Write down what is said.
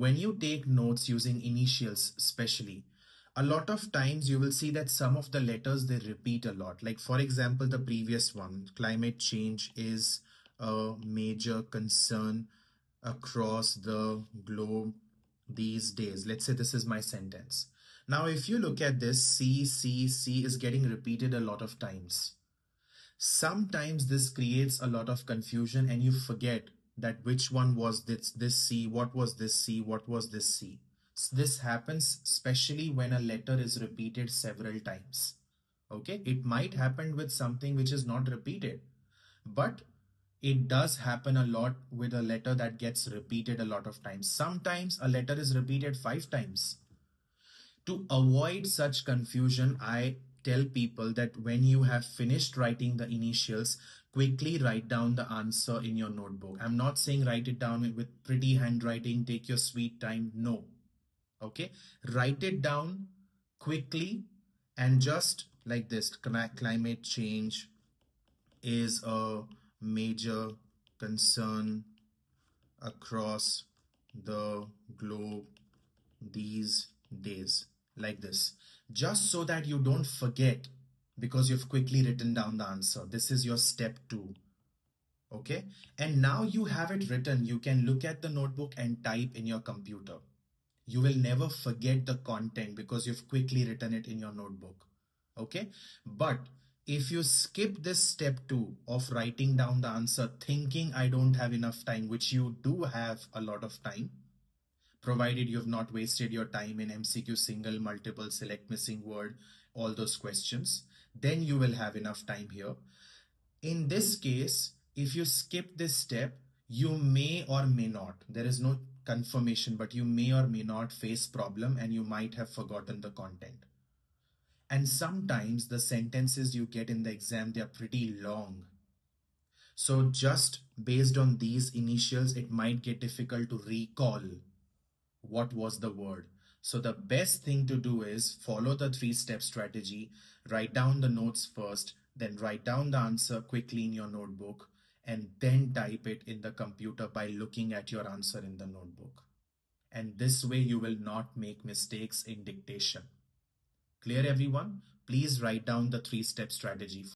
when you take notes using initials especially, a lot of times you will see that some of the letters they repeat a lot. Like for example, the previous one, climate change is a major concern across the globe these days. Let's say this is my sentence. Now, if you look at this, C is getting repeated a lot of times. Sometimes this creates a lot of confusion and you forget that which one was this C, what was this C, what was this C. This happens especially when a letter is repeated several times. Okay, it might happen with something which is not repeated, but it does happen a lot with a letter that gets repeated a lot of times. Sometimes a letter is repeated 5 times. To avoid such confusion, I tell people that when you have finished writing the initials, quickly write down the answer in your notebook. I'm not saying write it down with pretty handwriting, take your sweet time. No. Okay. Write it down quickly and just like this, climate change is a major concern across the globe these days, like this, just so that you don't forget because you've quickly written down the answer. This is your step 2. Okay, and now you have it written. You can look at the notebook and type in your computer. You will never forget the content because you've quickly written it in your notebook. Okay, but if you skip this step 2 of writing down the answer thinking I don't have enough time, which you do have a lot of time, provided you have not wasted your time in MCQ, single, multiple, select, missing word, all those questions, then you will have enough time here. In this case, if you skip this step, you may or may not, there is no confirmation, but you may or may not face problem and you might have forgotten the content. And sometimes the sentences you get in the exam, they are pretty long. So just based on these initials, it might get difficult to recall what was the word. So the best thing to do is follow the 3-step strategy, write down the notes first, then write down the answer quickly in your notebook, and then type it in the computer by looking at your answer in the notebook. And this way you will not make mistakes in dictation. Clear, everyone? Please write down the 3-step strategy.